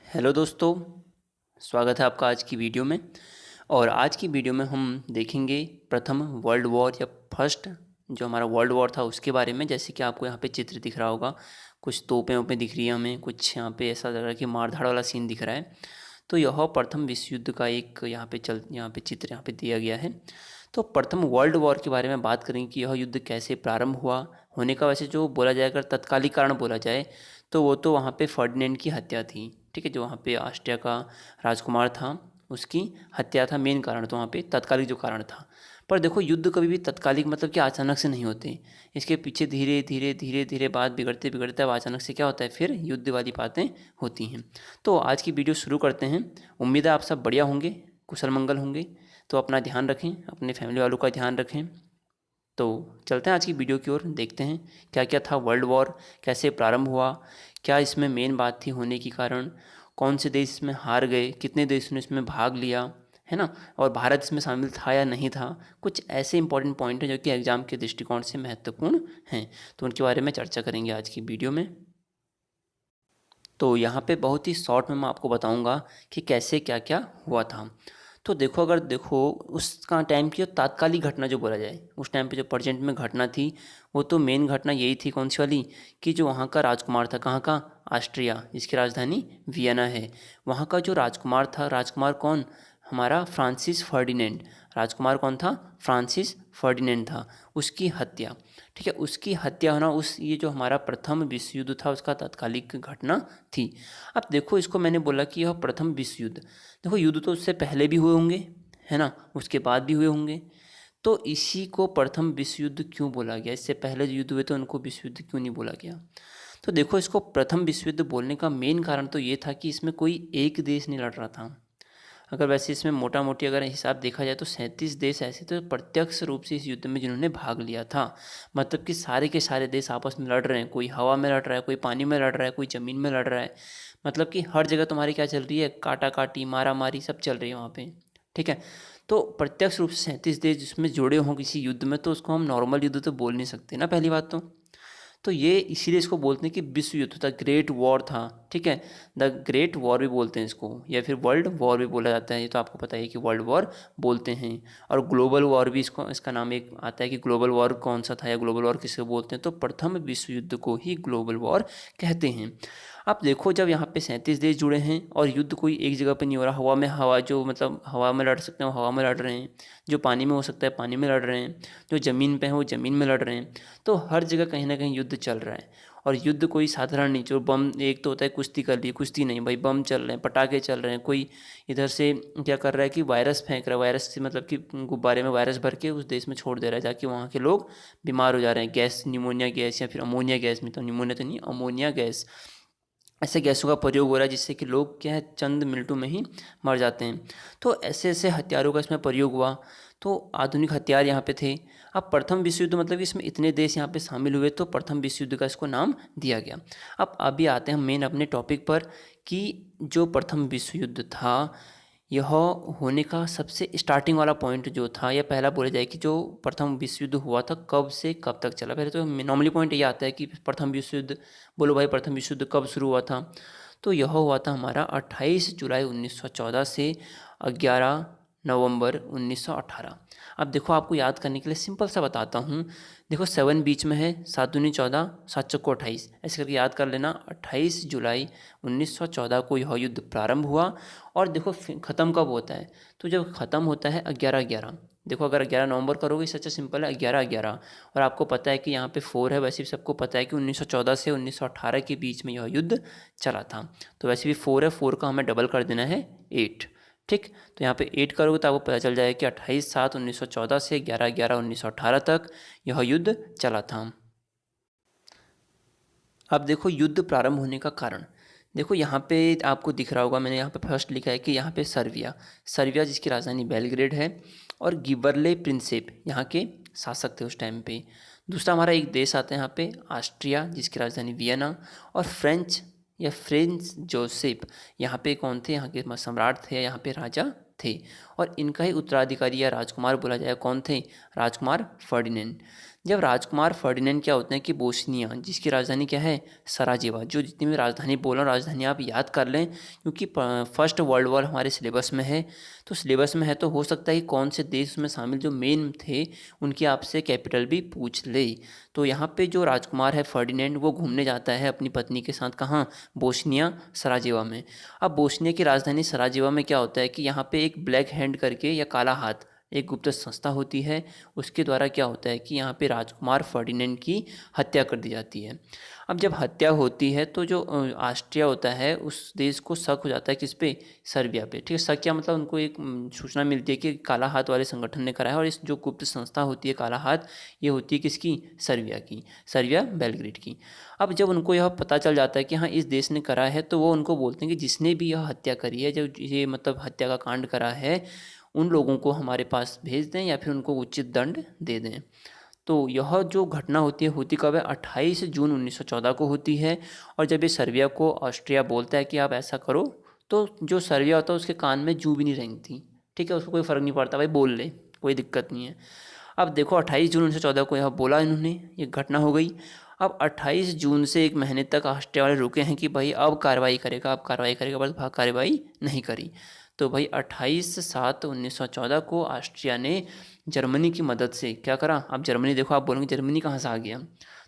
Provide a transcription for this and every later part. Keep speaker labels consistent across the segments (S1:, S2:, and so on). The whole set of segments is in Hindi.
S1: हेलो दोस्तों, स्वागत है आपका आज की वीडियो में। और आज की वीडियो में हम देखेंगे प्रथम वर्ल्ड वॉर या फर्स्ट जो हमारा वर्ल्ड वॉर था उसके बारे में। जैसे कि आपको यहाँ पे चित्र दिख रहा होगा, कुछ तोपें वोपें दिख रही हैं हमें, कुछ यहाँ पे ऐसा लग रहा है कि मार धाड़ वाला सीन दिख रहा है। तो यह प्रथम विश्व युद्ध का एक यहाँ पे चित्र यहाँ पे दिया गया है। तो प्रथम वर्ल्ड वॉर के बारे में बात करेंगे कि यह युद्ध कैसे प्रारंभ हुआ। होने का वैसे जो बोला जाए, अगर तत्कालिक कारण बोला जाए तो वो तो वहाँ पे फर्डिनेंड की हत्या थी। ठीक है, जो वहाँ पे ऑस्ट्रिया का राजकुमार था उसकी हत्या था मेन कारण, तो वहाँ पे तत्कालिक जो कारण था। पर देखो, युद्ध कभी भी तत्कालिक मतलब कि अचानक से नहीं होते। इसके पीछे धीरे धीरे धीरे धीरे बात बिगड़ते बिगड़ते अब अचानक से क्या होता है, फिर युद्ध वाली बातें होती हैं। तो आज की वीडियो शुरू करते हैं। उम्मीद है आप सब बढ़िया होंगे, कुशल मंगल होंगे। तो अपना ध्यान रखें, अपने फैमिली वालों का ध्यान रखें। तो चलते हैं आज की वीडियो की ओर, देखते हैं क्या क्या था वर्ल्ड वॉर, कैसे प्रारंभ हुआ, क्या इसमें मेन बात थी होने की कारण, कौन से देश इसमें हार गए, कितने देशों ने इसमें भाग लिया, है ना, और भारत इसमें शामिल था या नहीं था। कुछ ऐसे इंपॉर्टेंट पॉइंट हैं जो कि एग्जाम के दृष्टिकोण से महत्वपूर्ण हैं, तो उनके बारे में चर्चा करेंगे आज की वीडियो में। तो यहाँ पे बहुत ही शॉर्ट में मैं आपको बताऊँगा कि कैसे क्या क्या हुआ था। तो देखो, अगर देखो उसका टाइम की तात्कालिक घटना जो बोला जाए, उस टाइम पे जो प्रेजेंट में घटना थी, वो तो मेन घटना यही थी, कौन सी वाली, कि जो वहाँ का राजकुमार था, कहाँ का, ऑस्ट्रिया, जिसकी राजधानी वियना है। वहाँ का जो राजकुमार था, राजकुमार कौन, हमारा फ्रांसिस फर्डिनेंड। राजकुमार कौन था, फ्रांसिस फर्डिनेंड था। उसकी हत्या, ठीक है, उसकी हत्या होना उस ये जो हमारा प्रथम विश्व युद्ध था उसका तात्कालिक घटना थी। अब देखो, इसको मैंने बोला कि यह प्रथम विश्व युद्ध, देखो युद्ध तो उससे पहले भी हुए होंगे, है ना, उसके बाद भी हुए होंगे। तो इसी को प्रथम विश्व युद्ध क्यों बोला गया, इससे पहले जो युद्ध हुए तो उनको विश्व युद्ध क्यों नहीं बोला गया। तो देखो, इसको प्रथम विश्व युद्ध बोलने का मेन कारण तो ये था कि इसमें कोई एक देश नहीं लड़ रहा था। अगर वैसे इसमें मोटा मोटी अगर हिसाब देखा जाए तो 37 देश ऐसे तो प्रत्यक्ष रूप से इस युद्ध में जिन्होंने भाग लिया था। मतलब कि सारे के सारे देश आपस में लड़ रहे हैं, कोई हवा में लड़ रहा है, कोई पानी में लड़ रहा है, कोई ज़मीन में लड़ रहा है। मतलब कि हर जगह तुम्हारी क्या चल रही है, काटा काटी मारा मारी सब चल रही है वहाँ पे। ठीक है, तो प्रत्यक्ष रूप से 37 देश जिसमें जुड़े हों किसी युद्ध में, तो उसको हम नॉर्मल युद्ध तो बोल नहीं सकते ना, पहली बात तो ये इसीलिए इसको बोलते हैं कि विश्व युद्ध था, ग्रेट वॉर था। ठीक है, द ग्रेट वॉर भी बोलते हैं इसको, या फिर वर्ल्ड वॉर भी बोला जाता है, ये तो आपको पता है कि वर्ल्ड वॉर बोलते हैं। और ग्लोबल वॉर भी इसको, इसका नाम एक आता है कि ग्लोबल वॉर कौन सा था या ग्लोबल वॉर किसे बोलते हैं, तो प्रथम विश्व युद्ध को ही ग्लोबल वॉर कहते हैं। अब देखो, जब यहाँ पे 37 देश जुड़े हैं और युद्ध कोई एक जगह पे नहीं हो रहा, हवा में, हवा जो मतलब हवा में लड़ सकते हैं वो हवा में लड़ रहे हैं, जो पानी में हो सकता है पानी में लड़ रहे हैं, जो ज़मीन पे है वो ज़मीन में लड़ रहे हैं। तो हर जगह कहीं ना कहीं युद्ध चल रहा है। और युद्ध कोई साधारण नहीं, जो बम, एक तो होता है कुश्ती कर ली, कुश्ती नहीं भाई, बम चल रहे हैं, पटाखे चल रहे हैं, कोई इधर से क्या कर रहा है कि वायरस फेंक रहा है, वायरस से मतलब कि गुब्बारे में वायरस भर के उस देश में छोड़ दे रहा है, जाके वहाँ के लोग बीमार हो जा रहे हैं, गैस, निमोनिया गैस या फिर अमोनिया गैस में, तो निमोनिया तो नहीं, अमोनिया गैस, ऐसे गैसों का प्रयोग हो रहा है जिससे कि लोग क्या है चंद मिनटों में ही मर जाते हैं। तो ऐसे ऐसे हथियारों का इसमें प्रयोग हुआ। तो आधुनिक हथियार यहाँ पे थे। अब प्रथम विश्व युद्ध मतलब कि इसमें इतने देश यहाँ पे शामिल हुए, तो प्रथम विश्व युद्ध का इसको नाम दिया गया। अब अभी आते हैं मेन अपने टॉपिक पर कि जो प्रथम विश्व युद्ध था, यह होने का सबसे स्टार्टिंग वाला पॉइंट जो था, या पहला बोला जाए कि जो प्रथम विश्व युद्ध हुआ था कब से कब तक चला। पहले तो नॉर्मली पॉइंट ये आता है कि प्रथम विश्व युद्ध, बोलो भाई प्रथम विश्व युद्ध कब शुरू हुआ था। तो यह हुआ था हमारा 28 जुलाई 1914 से 11 नवंबर 1918। अब देखो, आपको याद करने के लिए सिंपल सा बताता हूँ। देखो 7 बीच में है, 7 दूनी 14, 7 चौको 28, ऐसे करके याद कर लेना। 28 जुलाई 1914 को यह युद्ध प्रारंभ हुआ। और देखो ख़त्म कब होता है, तो जब ख़त्म होता है 11/11। देखो, अगर 11 नवंबर करोगे, सच्चा सिंपल है 11/11। और आपको पता है कि यहाँ पे 4 है, वैसे भी सबको पता है कि 1914 से 1918 के बीच में यह युद्ध चला था। तो वैसे भी 4 है, 4 का हमें डबल कर देना है 8। ठीक, तो यहाँ पे 8 करोगे तो आपको पता चल जाएगा कि 28/7/1914 से 11/11/1918 तक यह युद्ध चला था। अब देखो, युद्ध प्रारंभ होने का कारण, देखो यहाँ पे आपको दिख रहा होगा, मैंने यहाँ पे फर्स्ट लिखा है कि यहाँ पे सर्बिया, सर्बिया जिसकी राजधानी बेलग्रेड है, और गिबरले प्रिंसेप यहाँ के शासक थे उस टाइम पे। दूसरा हमारा एक देश आता है यहाँ पे, ऑस्ट्रिया, जिसकी राजधानी वियना, और फ्रेंच या फ्रेंच जोसेफ, यहाँ पे कौन थे, यहाँ के सम्राट थे, यहाँ पे राजा थे। और इनका ही उत्तराधिकारी या राजकुमार बोला जाए कौन थे, राजकुमार फर्डिनेंड। जब राजकुमार फर्डिनेंड क्या होते हैं कि बोस्निया, जिसकी राजधानी क्या है सराजेवा, जो जितनी भी राजधानी बोला राजधानी आप याद कर लें, क्योंकि फर्स्ट वर्ल्ड वॉर हमारे सिलेबस में है। तो सिलेबस में है तो हो सकता है कि कौन से देश में शामिल जो मेन थे उनकी आपसे कैपिटल भी पूछ ले। तो यहाँ पे जो राजकुमार है फर्डिनेंड वो घूमने जाता है अपनी पत्नी के साथ, कहाँ, बोस्निया सराजेवा में। अब बोस्निया की राजधानी सराजेवा में क्या होता है कि यहाँ पे एक ब्लैक हैंड करके या काला हाथ एक गुप्त संस्था होती है, उसके द्वारा क्या होता है कि यहाँ पे राजकुमार फर्डिनेंड की हत्या कर दी जाती है। अब जब हत्या होती है तो जो ऑस्ट्रिया होता है उस देश को शक हो जाता है किस पे, सर्बिया पे। ठीक है, शक क्या मतलब, उनको एक सूचना मिलती है कि काला हाथ वाले संगठन ने करा है, और इस जो गुप्त संस्था होती है काला हाथ, ये होती है किसकी, सर्बिया की, सर्बिया बेलग्रेड की। अब जब उनको यह पता चल जाता है कि हाँ इस देश ने करा है, तो वो उनको बोलते हैं कि जिसने भी यह हत्या करी है, जो ये मतलब हत्या का कांड करा है, उन लोगों को हमारे पास भेज दें या फिर उनको उचित दंड दे दें। तो यह जो घटना होती है, होती कब है, 28 जून 1914 को होती है। और जब ये सर्बिया को ऑस्ट्रिया बोलता है कि आप ऐसा करो, तो जो सर्बिया होता है उसके कान में जू भी नहीं रेंगती। ठीक है, उसको कोई फ़र्क नहीं पड़ता, भाई बोल ले, कोई दिक्कत नहीं है। अब देखो 28 जून 1914 को यह बोला इन्होंने, ये घटना हो गई। अब 28 जून से एक महीने तक ऑस्ट्रिया वाले रुके हैं कि भाई अब कार्रवाई करेगा, अब कार्रवाई करेगा, बस भाग कार्रवाई नहीं करी। तो भाई 28/7/1914 को ऑस्ट्रिया ने जर्मनी की मदद से क्या करा। अब जर्मनी देखो, आप बोलेंगे जर्मनी कहाँ से आ गया,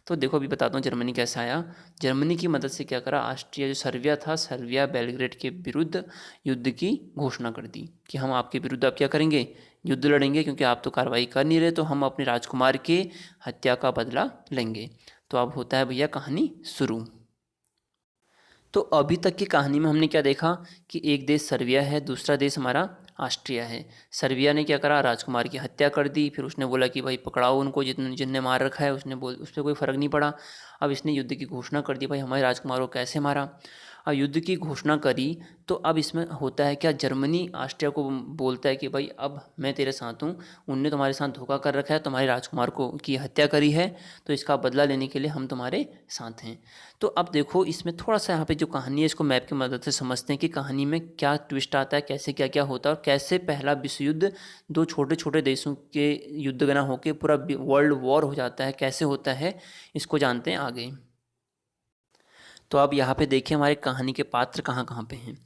S1: तो देखो अभी बताता हूँ जर्मनी कैसे आया। जर्मनी की मदद से क्या करा, ऑस्ट्रिया जो सर्बिया था, सर्बिया बेलग्रेड के विरुद्ध युद्ध की घोषणा कर दी कि हम आपके विरुद्ध अब क्या करेंगे, युद्ध लड़ेंगे, क्योंकि आप तो कार्रवाई कर नहीं रहे, तो हम अपने राजकुमार के हत्या का बदला लेंगे। तो अब होता है भैया कहानी शुरू। तो अभी तक की कहानी में हमने क्या देखा कि एक देश सर्बिया है, दूसरा देश हमारा ऑस्ट्रिया है। सर्बिया ने क्या करा, राजकुमार की हत्या कर दी, फिर उसने बोला कि भाई पकड़ाओ उनको, जिनने मार रखा है, उसने बोल उस पर कोई फ़र्क नहीं पड़ा। अब इसने युद्ध की घोषणा कर दी, भाई हमारे राजकुमार को कैसे मारा। अब युद्ध की घोषणा करी, तो अब इसमें होता है क्या, जर्मनी ऑस्ट्रिया को बोलता है कि भाई अब मैं तेरे साथ हूँ, उनने तुम्हारे साथ धोखा कर रखा है, तुम्हारे राजकुमार को की हत्या करी है, तो इसका बदला लेने के लिए हम तुम्हारे साथ हैं। तो अब देखो इसमें थोड़ा सा यहाँ पे जो कहानी है इसको मैप की मदद से समझते हैं कि कहानी में क्या ट्विस्ट आता है, कैसे क्या क्या होता है, और कैसे पहला विश्व युद्ध दो छोटे छोटे देशों के युद्ध गना होकर पूरा वर्ल्ड वॉर हो जाता है, कैसे होता है, इसको जानते हैं आगे। तो अब यहाँ पे देखिए हमारे कहानी के पात्र कहाँ कहाँ पे हैं।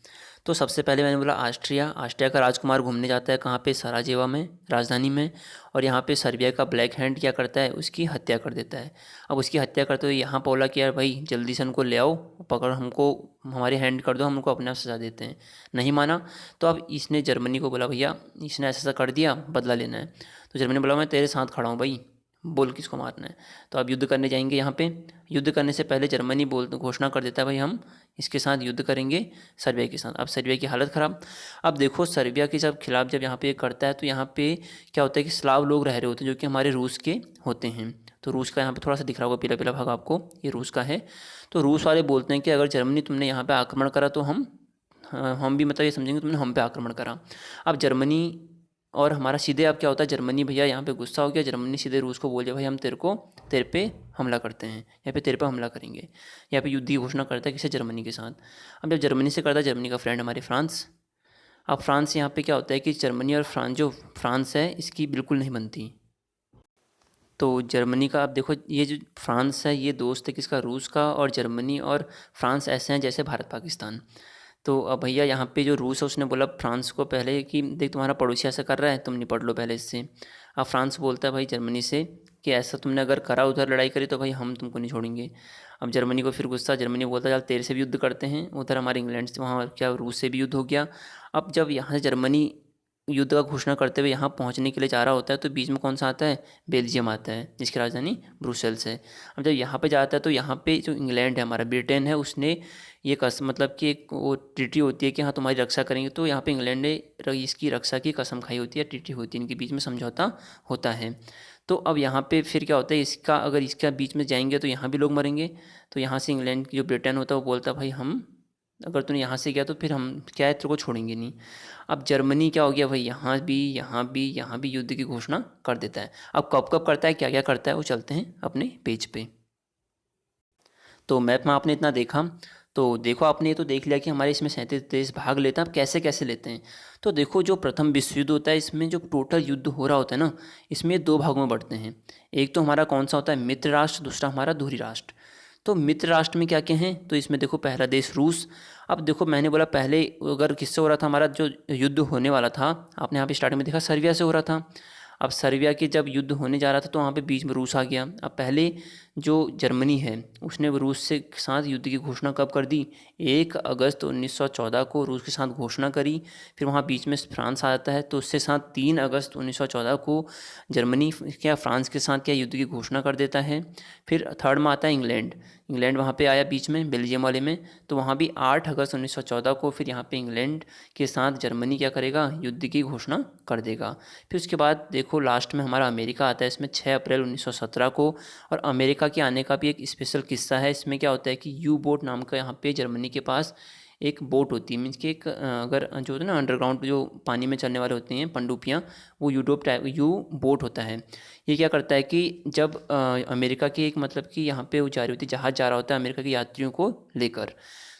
S1: तो सबसे पहले मैंने बोला ऑस्ट्रिया, ऑस्ट्रिया का राजकुमार घूमने जाता है कहाँ पे, सराजेवा में, राजधानी में। और यहाँ पे सर्बिया का ब्लैक हैंड क्या करता है, उसकी हत्या कर देता है। अब उसकी हत्या करते हुए यहाँ बोला कि यार भाई जल्दी से उनको ले आओ, पकड़, हमको हमारे हैंड कर दो, हम उनको अपने आप सजा देते हैं। नहीं माना, तो अब इसने जर्मनी को बोला भैया इसने ऐसा ऐसा कर दिया, बदला लेना है। तो जर्मनी बोला मैं तेरे साथ खड़ा हूँ भाई, बोल किसको मारना है। तो अब युद्ध करने जाएंगे यहाँ पे। युद्ध करने से पहले जर्मनी घोषणा कर देता है भाई हम इसके साथ युद्ध करेंगे, सर्बिया के साथ। अब सर्बिया की हालत ख़राब। अब देखो सर्बिया के खिलाफ जब यहाँ पे करता है, तो यहाँ पे क्या होता है कि स्लाव लोग रह रहे होते हैं जो कि हमारे रूस के होते हैं। तो रूस का यहाँ पे थोड़ा सा दिख रहा होगा पीला पीला भाग आपको, ये रूस का है। तो रूस वाले बोलते हैं कि अगर जर्मनी तुमने यहाँ पे आक्रमण करा तो हम भी मतलब ये समझेंगे तुमने हम पे आक्रमण करा। अब जर्मनी और हमारा सीधे अब क्या होता है, जर्मनी भैया यहाँ पे गुस्सा हो गया, जर्मनी सीधे रूस को बोल दिया भाई हम तेरे पे हमला करते हैं, या फिर तेरे पे हमला करेंगे। यहाँ पे युद्ध की घोषणा करता है किसे, जर्मनी के साथ। अब जब जर्मनी से करता है, जर्मनी का फ्रेंड हमारे फ्रांस। अब फ्रांस यहाँ पे क्या होता है कि जर्मनी और फ्रांस है इसकी बिल्कुल नहीं बनती। तो जर्मनी का, अब देखो ये जो फ्रांस है ये दोस्त है किसका, रूस का। और जर्मनी और फ्रांस ऐसे हैं जैसे भारत पाकिस्तान। तो अब भैया यहाँ पे जो रूस है उसने बोला फ्रांस को पहले कि देख तुम्हारा पड़ोसी ऐसा कर रहा है, तुम निपट लो पहले इससे। अब फ्रांस बोलता है भाई जर्मनी से कि ऐसा तुमने अगर करा, उधर लड़ाई करी, तो भाई हम तुमको नहीं छोड़ेंगे। अब जर्मनी को फिर गुस्सा, जर्मनी बोलता है चल तेरे से भी युद्ध करते हैं, उधर हमारे इंग्लैंड से, वहाँ क्या रूस से भी युद्ध हो गया। अब जब यहाँ से जर्मनी युद्ध का घोषणा करते हुए यहाँ पहुँचने के लिए जा रहा होता है, तो बीच में कौन सा आता है, बेल्जियम आता है जिसकी राजधानी ब्रुसेल्स है। अब जब यहाँ पे जाता है, तो यहाँ पे जो इंग्लैंड है हमारा, ब्रिटेन है, उसने ये मतलब कि एक वो ट्रीटी होती है कि हाँ तुम्हारी रक्षा करेंगे। तो यहाँ पे इंग्लैंड ने इसकी रक्षा की कसम खाई होती है, ट्रीटी होती है, इनके बीच में समझौता होता है। तो अब यहाँ पे फिर क्या होता है, इसका अगर इसका बीच में जाएंगे तो यहाँ भी लोग मरेंगे। तो यहाँ से इंग्लैंड की जो ब्रिटेन होता है वो बोलता है भाई हम, अगर तूने यहाँ से गया तो फिर हम क्या है तेरे को छोड़ेंगे नहीं। अब जर्मनी क्या हो गया भाई, यहाँ भी युद्ध की घोषणा कर देता है। अब कब कब करता है, क्या क्या करता है, वो चलते हैं अपने पेज पे। तो मैप में आपने इतना देखा। तो देखो आपने ये तो देख लिया कि हमारे इसमें 37 देश भाग लेते हैं। अब कैसे कैसे लेते हैं, तो देखो जो प्रथम विश्व युद्ध होता है इसमें जो टोटल युद्ध हो रहा होता है ना, इसमें 2 भागों में बढ़ते हैं। एक तो हमारा कौन सा होता है, मित्र राष्ट्र, दूसरा हमारा धुरी राष्ट्र। तो मित्र राष्ट्र में क्या क्या हैं, तो इसमें देखो पहला देश रूस। अब देखो मैंने बोला पहले अगर किससे हो रहा था हमारा जो युद्ध होने वाला था, आपने यहाँ पे स्टार्टिंग में देखा सर्बिया से हो रहा था। अब सर्बिया के जब युद्ध होने जा रहा था तो वहाँ पे बीच में रूस आ गया। अब पहले जो जर्मनी है उसने रूस से साथ युद्ध की घोषणा कब कर दी, 1 अगस्त 1914 को रूस के साथ घोषणा करी। फिर वहाँ बीच में फ्रांस आ जाता है, तो उससे साथ 3 अगस्त 1914 को जर्मनी क्या फ्रांस के साथ क्या युद्ध की घोषणा कर देता है। फिर थर्ड में आता है इंग्लैंड। इंग्लैंड वहाँ पे आया बीच में बेल्जियम वाले में, तो वहाँ भी 8 अगस्त 1914 को फिर यहाँ पे इंग्लैंड के साथ जर्मनी क्या करेगा, युद्ध की घोषणा कर देगा। फिर उसके बाद देखो लास्ट में हमारा अमेरिका आता है इसमें 6 अप्रैल 1917 को। और अमेरिका के आने का भी एक स्पेशल किस्सा है। इसमें क्या होता है कि यू बोट नाम का यहाँ पे जर्मनी के पास एक बोट होती है, मीन्स कि एक अगर जो होता है ना अंडरग्राउंड जो पानी में चलने वाले होते हैं पनडुब्बियाँ, वो यूडोप टाइप यू बोट होता है। ये क्या करता है कि जब अमेरिका की एक मतलब कि यहाँ पे वो जा रही होती है, जहाज़ जा रहा होता है अमेरिका के यात्रियों को लेकर,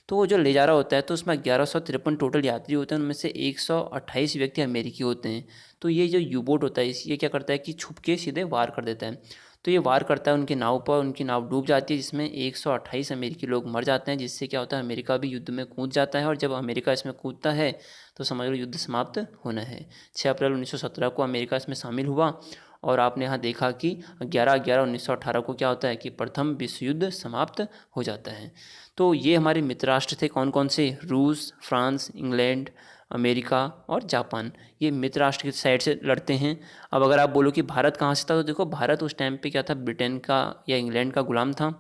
S1: तो वो जो ले जा रहा होता है तो उसमें 1153 टोटल यात्री होते हैं, उनमें से 128 व्यक्ति अमेरिकी होते हैं। तो ये जो यू बोट होता है ये क्या करता है कि छुप के सीधे वार कर देता है। तो ये वार करता है उनकी नाव पर, उनकी नाव डूब जाती है जिसमें 128 अमेरिकी लोग मर जाते हैं, जिससे क्या होता है अमेरिका भी युद्ध में कूद जाता है। और जब अमेरिका इसमें कूदता है तो समझ लो युद्ध समाप्त होना है। 6 अप्रैल 1917 को अमेरिका इसमें शामिल हुआ। और आपने यहाँ देखा कि 11/11/1918 को क्या होता है कि प्रथम विश्व युद्ध समाप्त हो जाता है। तो ये हमारे मित्र राष्ट्र थे कौन कौन से, रूस, फ्रांस, इंग्लैंड, अमेरिका और जापान। ये मित्र राष्ट्र की साइड से लड़ते हैं। अब अगर आप बोलो कि भारत कहाँ से था, तो देखो भारत उस टाइम पे क्या था, ब्रिटेन का या इंग्लैंड का गुलाम था।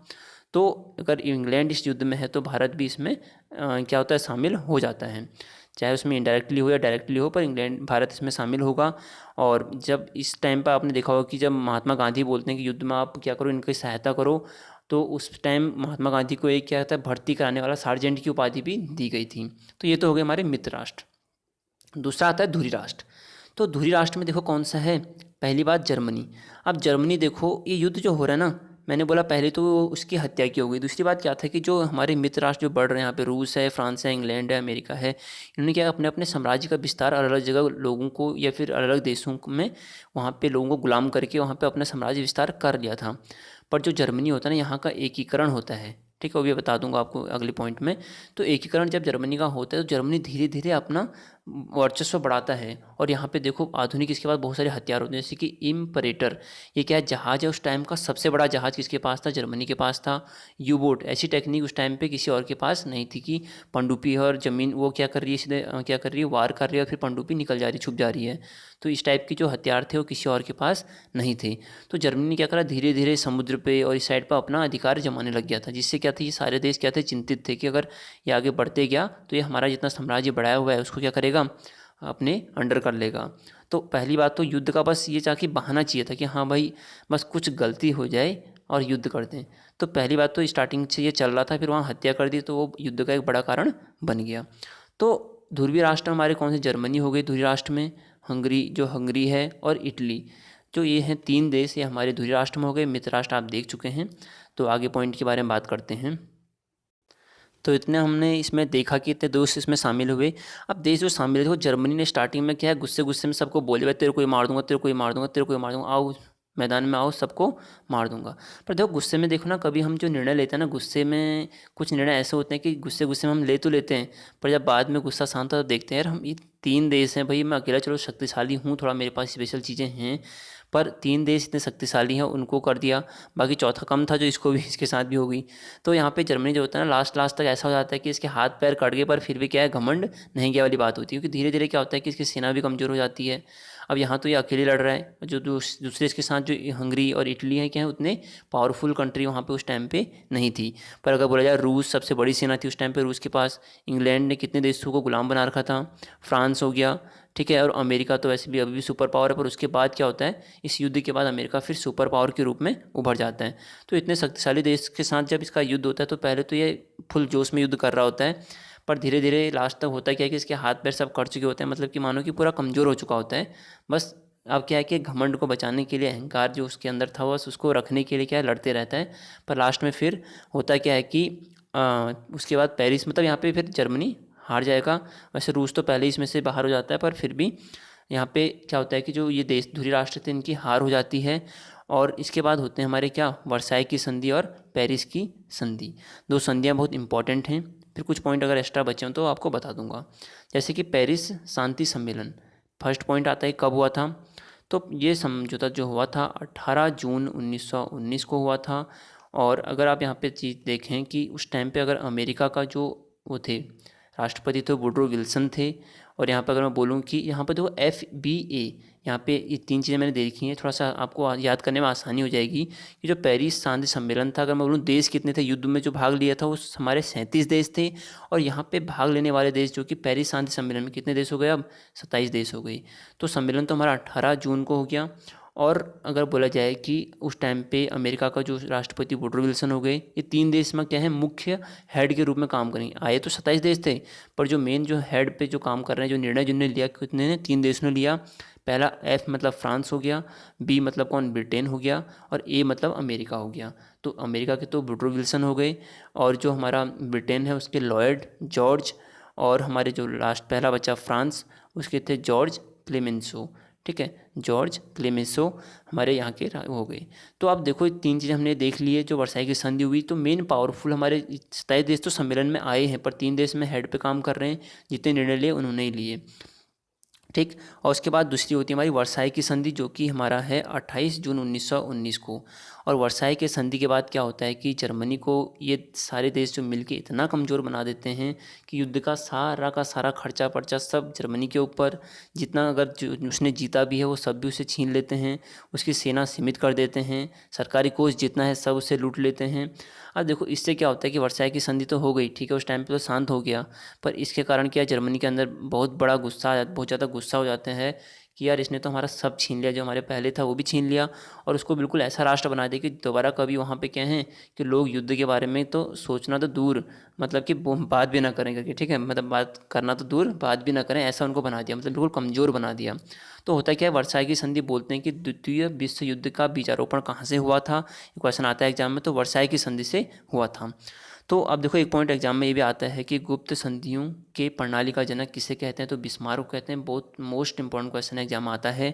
S1: तो अगर इंग्लैंड इस युद्ध में है तो भारत भी इसमें क्या होता है शामिल हो जाता है, चाहे उसमें इनडायरेक्टली हो या डायरेक्टली हो, पर इंग्लैंड भारत इसमें शामिल होगा। और जब इस टाइम पर आपने देखा होगा कि जब महात्मा गांधी बोलते हैं कि युद्ध में आप क्या करो, इनकी सहायता करो, तो उस टाइम महात्मा गांधी को एक क्या कहता है भर्ती कराने वाला सार्जेंट की उपाधि भी दी गई थी। तो ये तो हो गए हमारे मित्र राष्ट्र। दूसरा आता है धुरी राष्ट्र। तो धुरी राष्ट्र में देखो कौन सा है, पहली बात जर्मनी। अब जर्मनी देखो ये युद्ध जो हो रहा है ना, मैंने बोला पहले तो उसकी हत्या की हो गई। दूसरी बात क्या था कि जो हमारे मित्र राष्ट्र जो बढ़ रहे हैं यहाँ पे, रूस है, फ्रांस है, इंग्लैंड है, अमेरिका है, इन्होंने क्या अपने अपने साम्राज्य का विस्तार अलग अलग जगह लोगों को या फिर अलग अलग देशों में वहाँ पे लोगों को गुलाम करके वहाँ पे अपना साम्राज्य विस्तार कर लिया था। पर जो जर्मनी होता है ना, यहाँ का एकीकरण होता है, ठीक है, वो भी बता दूंगा आपको अगले पॉइंट में। तो एकीकरण जब जर्मनी का होता है तो जर्मनी धीरे धीरे अपना वर्चस्व बढ़ाता है। और यहाँ पे देखो आधुनिक इसके पास बहुत सारे हथियार होते हैं, जैसे कि इम्परेटर, ये क्या है जहाज़ है, उस टाइम का सबसे बड़ा जहाज़ किसके पास था, जर्मनी के पास था। यू बोट, ऐसी टेक्निक उस टाइम पे किसी और के पास नहीं थी कि पनडुब्बी है और ज़मीन वो क्या कर रही है सीधे क्या कर रही है, वार कर रही है और फिर पनडुब्बी निकल जा रही है, छुप जा रही है। तो इस टाइप के जो हथियार थे वो किसी और के पास नहीं थे। तो जर्मनी ने क्या करा, धीरे धीरे समुद्र पे और इस साइड पर अपना अधिकार जमाने लग गया था, जिससे क्या था ये सारे देश क्या थे, चिंतित थे कि अगर ये आगे बढ़ते गया तो ये हमारा जितना साम्राज्य बढ़ाया हुआ है उसको क्या करेगा, अपने अंडर कर लेगा। तो पहली बात तो युद्ध का बस ये चाह कि बहाना चाहिए था कि हाँ भाई बस कुछ गलती हो जाए और युद्ध कर दें। तो पहली बात तो स्टार्टिंग से ये चल रहा था, फिर वहाँ हत्या कर दी तो वो युद्ध का एक बड़ा कारण बन गया। तो ध्रुवीय राष्ट्र हमारे कौन से, जर्मनी हो गई ध्रुवीय राष्ट्र में, हंगरी है और इटली, जो ये हैं 3 देश, ये हमारे ध्रुवीय राष्ट्र में हो गए। मित्र राष्ट्र आप देख चुके हैं। तो आगे पॉइंट के बारे में बात करते हैं। तो इतने हमने इसमें देखा कि इतने देश इसमें शामिल हुए। अब देश जो शामिल हुए, देखो जर्मनी ने स्टार्टिंग में क्या है, गुस्से गुस्से में सबको बोले भाई तेरे को ही मार दूंगा, तेरे को ही मार दूंगा, तेरे को ही मार दूंगा, आओ मैदान में आओ, सबको मार दूंगा। पर देखो गुस्से में देखो ना, कभी हम जो निर्णय लेते हैं ना गुस्से में, कुछ निर्णय ऐसे होते हैं कि गुस्से गुस्से में हम ले तो लेते हैं, पर जब बाद में गुस्सा शांत होता है तो देखते हैं यार हम ये 3 देश हैं भाई, मैं अकेला चलो शक्तिशाली हूँ, थोड़ा मेरे पास स्पेशल चीज़ें हैं, पर 3 देश इतने शक्तिशाली हैं उनको कर दिया, बाकी चौथा कम था जो इसको भी इसके साथ भी हो गई। तो यहाँ पे जर्मनी जो होता है ना, लास्ट लास्ट तक ऐसा हो जाता है कि इसके हाथ पैर कट गए पर फिर भी क्या है, घमंड नहीं गया वाली बात होती है, क्योंकि धीरे धीरे क्या होता है कि इसकी सेना भी कमज़ोर हो जाती है। अब यहाँ तो ये अकेले लड़ रहा है, जो दूसरे इसके साथ जो हंगरी और इटली है क्या है, उतने पावरफुल कंट्री वहाँ पे उस टाइम पे नहीं थी। पर अगर बोला जाए रूस सबसे बड़ी सेना थी उस टाइम पे रूस के पास। इंग्लैंड ने कितने देशों को गुलाम बना रखा था, फ्रांस हो गया, ठीक है, और अमेरिका तो वैसे भी अभी भी सुपर पावर है, पर उसके बाद क्या होता है, इस युद्ध के बाद अमेरिका फिर सुपर पावर के रूप में उभर जाता है। तो इतने शक्तिशाली देश के साथ जब इसका युद्ध होता है तो पहले तो ये फुल जोश में युद्ध कर रहा होता है, पर धीरे धीरे लास्ट तक होता क्या है कि इसके हाथ पैर सब कट चुके होते हैं, मतलब कि मानो कि पूरा कमज़ोर हो चुका होता है। बस अब क्या है कि घमंड को बचाने के लिए, अहंकार जो उसके अंदर था बस उसको रखने के लिए क्या है, लड़ते रहता है। पर लास्ट में फिर होता क्या है कि उसके बाद पेरिस, मतलब यहाँ पे फिर जर्मनी हार जाएगा। वैसे रूस तो पहले ही इसमें से बाहर हो जाता है, पर फिर भी यहाँ पे क्या होता है कि जो ये देश धुरी राष्ट्र थे इनकी हार हो जाती है। और इसके बाद होते हैं हमारे क्या, वर्साई की संधि और पेरिस की संधि। दो संधियाँ बहुत इंपॉर्टेंट हैं। फिर कुछ पॉइंट अगर एक्स्ट्रा बचे हों तो आपको बता दूंगा। जैसे कि पेरिस शांति सम्मेलन, फर्स्ट पॉइंट आता है कब हुआ था। तो ये समझौता जो हुआ था 18 जून 1919 को हुआ था। और अगर आप यहाँ पे चीज़ देखें कि उस टाइम पे अगर अमेरिका का जो वो थे राष्ट्रपति थे वुडरो विल्सन थे। और यहाँ पे अगर मैं बोलूँ कि यहाँ पे देखो FBA, यहाँ पे ये तीन चीज़ें मैंने देखी हैं, थोड़ा सा आपको याद करने में आसानी हो जाएगी। कि जो पेरिस शांति सम्मेलन था, अगर मैं बोलूँ देश कितने थे युद्ध में जो भाग लिया था, वो हमारे 37 देश थे। और यहाँ पे भाग लेने वाले देश जो कि पेरिस शांति सम्मेलन में कितने देश हो गए, अब 27 देश हो गए। तो सम्मेलन तो हमारा 18 जून को हो गया। और अगर बोला जाए कि उस टाइम पे अमेरिका का जो राष्ट्रपति वुडरो विल्सन हो गए, ये तीन देश में क्या है, मुख्य हेड के रूप में काम करेंगे। आए तो 27 देश थे, पर जो मेन जो हेड पे जो काम कर रहे हैं, जो निर्णय जिन्होंने लिया, कितने ने, तीन देशों ने लिया। पहला F मतलब फ्रांस हो गया, B मतलब कौन, ब्रिटेन हो गया, और A मतलब अमेरिका हो गया। तो अमेरिका के तो वुडरो विल्सन हो गए, और जो हमारा ब्रिटेन है उसके लॉयड जॉर्ज, और हमारे जो लास्ट पहला बचा फ्रांस, उसके थे जॉर्ज क्लेमेंसो। ठीक है, जॉर्ज क्लेमेंसो हमारे यहाँ के हो गए। तो आप देखो, तीन चीज़ें हमने देख ली है। जो वर्साई की संधि हुई, तो मेन पावरफुल हमारे 27 देश तो सम्मेलन में आए हैं, पर तीन देश में हेड पे काम कर रहे हैं, जितने निर्णय लिए उन्होंने ही लिए। ठीक। और उसके बाद दूसरी होती है हमारी वर्साई की संधि, जो कि हमारा है 28 जून 1919 को। और वर्साई के संधि के बाद क्या होता है कि जर्मनी को ये सारे देश जो मिलके इतना कमज़ोर बना देते हैं कि युद्ध का सारा खर्चा पर्चा सब जर्मनी के ऊपर। जितना अगर जो उसने जीता भी है वो सब भी उसे छीन लेते हैं, उसकी सेना सीमित कर देते हैं, सरकारी कोष जितना है सब उसे लूट लेते हैं। अब देखो इससे क्या होता है कि वर्साई की संधि तो हो गई, ठीक है, उस टाइम पे तो शांत हो गया, पर इसके कारण क्या, जर्मनी के अंदर बहुत बड़ा गुस्सा, बहुत ज़्यादा गुस्सा हो जाते हैं कि यार इसने तो हमारा सब छीन लिया, जो हमारे पहले था वो भी छीन लिया, और उसको बिल्कुल ऐसा राष्ट्र बना दिया कि दोबारा कभी वहाँ पे क्या है कि लोग युद्ध के बारे में तो सोचना तो दूर, मतलब कि बात भी ना करें करके, ठीक है, मतलब बात करना तो दूर, बात भी ना करें, ऐसा उनको बना दिया, मतलब बिल्कुल कमज़ोर बना दिया। तो होता क्या है, वर्साई की संधि बोलते हैं कि द्वितीय विश्व युद्ध का बीजारोपण कहाँ से हुआ था, क्वेश्चन आता है एग्जाम में, तो वर्साई की संधि से हुआ था। तो अब देखो एक पॉइंट एग्जाम में ये भी आता है कि गुप्त संधियों के प्रणाली का जनक किसे कहते हैं, तो बिस्मार्क कहते हैं। बहुत मोस्ट इंपॉर्टेंट क्वेश्चन एग्जाम आता है।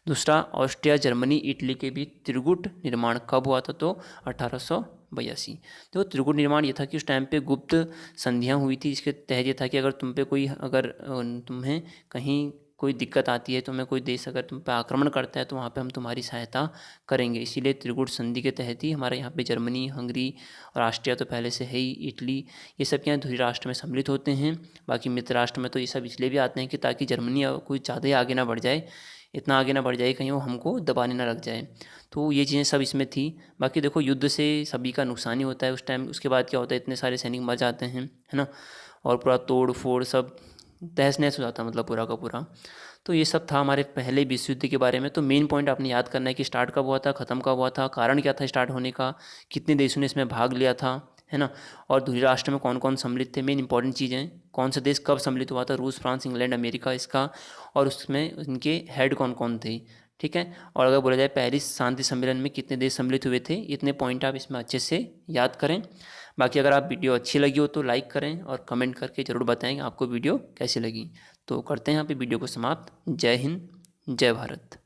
S1: दूसरा, ऑस्ट्रिया जर्मनी इटली के बीच त्रिगुट निर्माण कब हुआ था, तो 1882। तो त्रिगुट निर्माण ये था कि उस टाइम पे गुप्त संधियाँ हुई थी। इसके तहत ये था कि अगर तुम पे कोई, अगर तुम्हें कहीं कोई दिक्कत आती है, तुम्हें कोई देश अगर तुम पे आक्रमण करता है, तो वहाँ पे हम तुम्हारी सहायता करेंगे। इसीलिए त्रिगुट संधि के तहत ही हमारे यहाँ पे जर्मनी, हंगरी और ऑस्ट्रिया तो पहले से है ही, इटली, ये सब क्या धुरी राष्ट्र में सम्मिलित होते हैं। बाकी मित्र राष्ट्र में तो ये सब इसलिए भी आते हैं कि ताकि जर्मनी कोई ज़्यादा ही आगे ना बढ़ जाए, इतना आगे ना बढ़ जाए कहीं वो हमको दबाने ना लग जाए। तो ये चीज़ें सब इसमें थी। बाकी देखो युद्ध से सभी का नुकसान ही होता है उस टाइम। उसके बाद क्या होता है, इतने सारे सैनिक मर जाते हैं, है ना, और पूरा तोड़ फोड़ सब तहस नहस हो जाता है, मतलब पूरा का पूरा। तो ये सब था हमारे पहले विश्व युद्ध के बारे में। तो मेन पॉइंट आपने याद करना है कि स्टार्ट कब हुआ था, ख़त्म कब हुआ था, कारण क्या था स्टार्ट होने का, कितने देशों ने इसमें भाग लिया था, है ना, और धुरी राष्ट्र में कौन कौन सम्मिलित थे। मेन इंपॉर्टेंट चीज़ें, कौन सा देश कब सम्मिलित हुआ था, रूस, फ्रांस, इंग्लैंड, अमेरिका इसका, और उसमें उनके हेड कौन कौन थे। ठीक है, और अगर बोला जाए पेरिस शांति सम्मेलन में कितने देश सम्मिलित हुए थे, इतने पॉइंट आप इसमें अच्छे से याद करें। बाकी अगर आप वीडियो अच्छी लगी हो तो लाइक करें और कमेंट करके ज़रूर बताएं आपको वीडियो कैसी लगी। तो करते हैं यहाँ पे वीडियो को समाप्त। जय हिंद, जय भारत।